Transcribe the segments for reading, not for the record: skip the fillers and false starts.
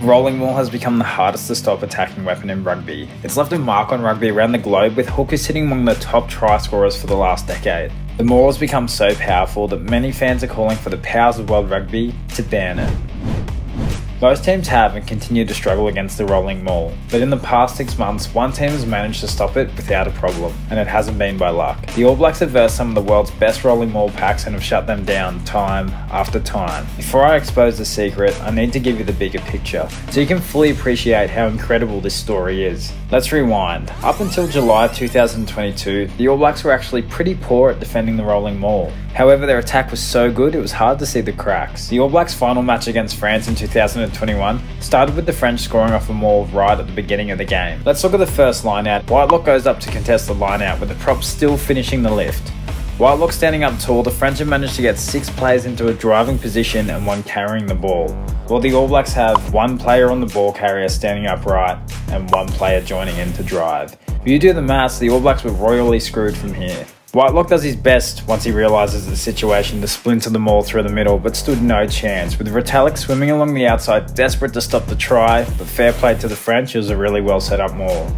Rolling maul has become the hardest to stop attacking weapon in rugby. It's left a mark on rugby around the globe, with hookers sitting among the top try scorers for the last decade. The maul has become so powerful that many fans are calling for the powers of world rugby to ban it. Most teams have and continue to struggle against the rolling maul, but in the past 6 months, one team has managed to stop it without a problem, and it hasn't been by luck. The All Blacks have versed some of the world's best rolling maul packs and have shut them down time after time. Before I expose the secret, I need to give you the bigger picture, so you can fully appreciate how incredible this story is. Let's rewind. Up until July 2022, the All Blacks were actually pretty poor at defending the rolling maul. However, their attack was so good it was hard to see the cracks. The All Blacks' final match against France in 2021 started with the French scoring off a maul right at the beginning of the game. Let's look at the first line out. Whitelock goes up to contest the line out with the prop still finishing the lift. Whitelock standing up tall, the French have managed to get 6 players into a driving position and 1 carrying the ball, while the All Blacks have 1 player on the ball carrier standing upright and 1 player joining in to drive. If you do the maths, the All Blacks were royally screwed from here. Whitelock does his best once he realises the situation to splinter the maul through the middle, but stood no chance, with Retallick swimming along the outside desperate to stop the try, but fair play to the French, it was a really well set up maul.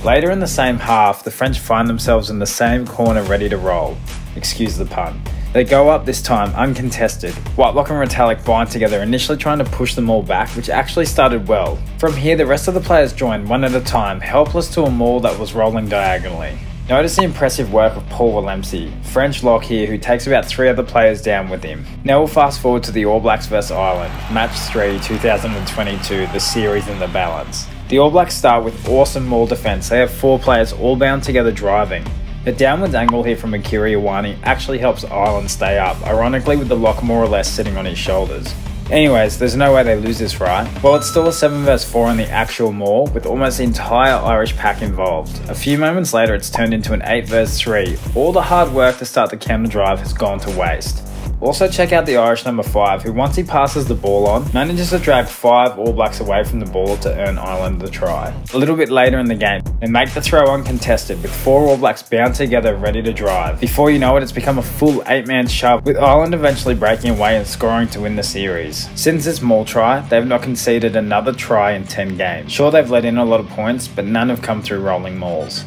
Later in the same half, the French find themselves in the same corner ready to roll. Excuse the pun. They go up this time uncontested. Whitelock and Retallick bind together, initially trying to push the maul back, which actually started well. From here, the rest of the players joined one at a time, helpless to a maul that was rolling diagonally. Notice the impressive work of Paul Willemse, French lock here, who takes about 3 other players down with him. Now we'll fast forward to the All Blacks vs Ireland, Match 3 2022, the series in the balance. The All Blacks start with awesome maul defence. They have 4 players all bound together driving. The downwards angle here from Akira Ioane actually helps Ireland stay up, ironically with the lock more or less sitting on his shoulders. Anyways, there's no way they lose this, right? Well, it's still a 7 vs 4 on the actual maul, with almost the entire Irish pack involved. A few moments later, it's turned into an 8 vs 3. All the hard work to start the counter drive has gone to waste. Also check out the Irish number 5, who once he passes the ball on, manages to drag 5 All Blacks away from the ball to earn Ireland the try. A little bit later in the game, they make the throw uncontested, with 4 All Blacks bound together ready to drive. Before you know it, it's become a full 8-man shove, with Ireland eventually breaking away and scoring to win the series. Since this maul try, they've not conceded another try in 10 games. Sure, they've let in a lot of points, but none have come through rolling mauls.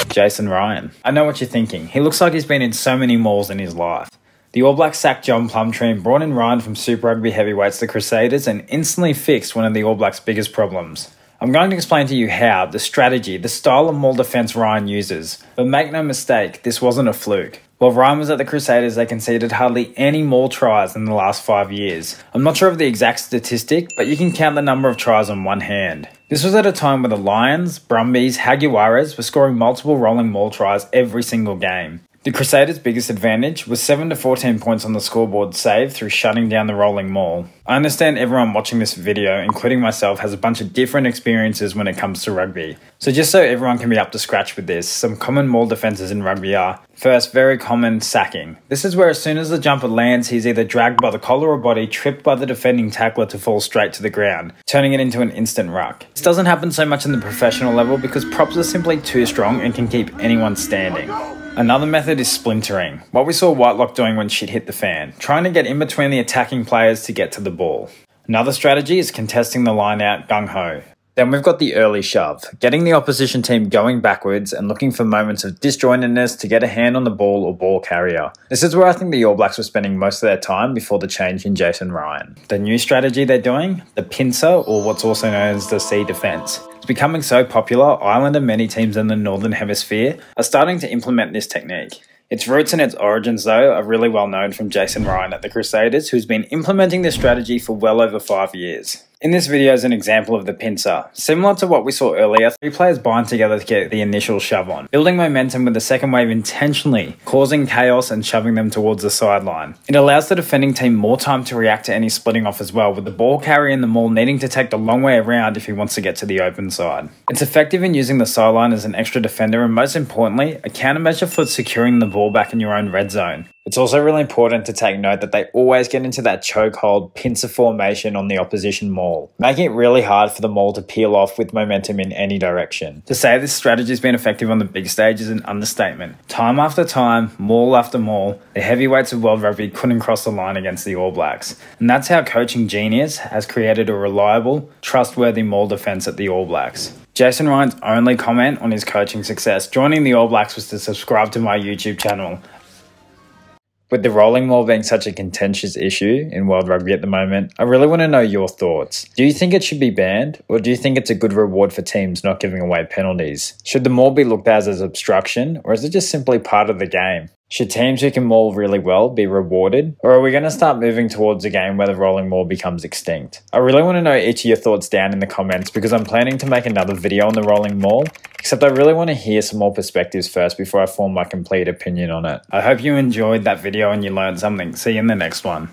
Jason Ryan. I know what you're thinking. He looks like he's been in so many mauls in his life. The All Blacks sacked John Plumtree and brought in Ryan from Super Rugby heavyweights the Crusaders and instantly fixed one of the All Blacks' biggest problems. I'm going to explain to you how, the strategy, the style of maul defence Ryan uses. But make no mistake, this wasn't a fluke. While Ryan was at the Crusaders, they conceded hardly any maul tries in the last 5 years. I'm not sure of the exact statistic, but you can count the number of tries on one hand. This was at a time where the Lions, Brumbies, Jaguares were scoring multiple rolling maul tries every single game. The Crusaders' biggest advantage was 7 to 14 points on the scoreboard saved through shutting down the rolling maul. I understand everyone watching this video, including myself, has a bunch of different experiences when it comes to rugby. So just so everyone can be up to scratch with this, some common maul defences in rugby are: first, very common, sacking. This is where as soon as the jumper lands, he's either dragged by the collar or body, tripped by the defending tackler to fall straight to the ground, turning it into an instant ruck. This doesn't happen so much in the professional level because props are simply too strong and can keep anyone standing. Another method is splintering, what we saw Whitelock doing when shit hit the fan, trying to get in between the attacking players to get to the ball. Another strategy is contesting the line out gung-ho. Then we've got the early shove, getting the opposition team going backwards and looking for moments of disjointedness to get a hand on the ball or ball carrier. This is where I think the All Blacks were spending most of their time before the change in Jason Ryan. The new strategy they're doing, the pincer, or what's also known as the sea defence. It's becoming so popular, Ireland and many teams in the Northern Hemisphere are starting to implement this technique. Its roots and its origins, though, are really well known from Jason Ryan at the Crusaders, who's been implementing this strategy for well over 5 years. In this video is an example of the pincer. Similar to what we saw earlier, 3 players bind together to get the initial shove on, building momentum with the second wave intentionally, causing chaos and shoving them towards the sideline. It allows the defending team more time to react to any splitting off as well, with the ball carrier in the maul needing to take the long way around if he wants to get to the open side. It's effective in using the sideline as an extra defender and, most importantly, a countermeasure for securing the ball back in your own red zone. It's also really important to take note that they always get into that chokehold pincer formation on the opposition maul. maul, making it really hard for the maul to peel off with momentum in any direction. To say this strategy has been effective on the big stage is an understatement. Time after time, maul after maul, the heavyweights of world rugby couldn't cross the line against the All Blacks. And that's how coaching genius has created a reliable, trustworthy maul defence at the All Blacks. Jason Ryan's only comment on his coaching success joining the All Blacks was to subscribe to my YouTube channel. With the rolling maul being such a contentious issue in world rugby at the moment, I really want to know your thoughts. Do you think it should be banned, or do you think it's a good reward for teams not giving away penalties? Should the maul be looked at as obstruction, or is it just simply part of the game? Should teams who can maul really well be rewarded? Or are we going to start moving towards a game where the rolling maul becomes extinct? I really want to know each of your thoughts down in the comments because I'm planning to make another video on the rolling maul, except I really want to hear some more perspectives first before I form my complete opinion on it. I hope you enjoyed that video and you learned something. See you in the next one.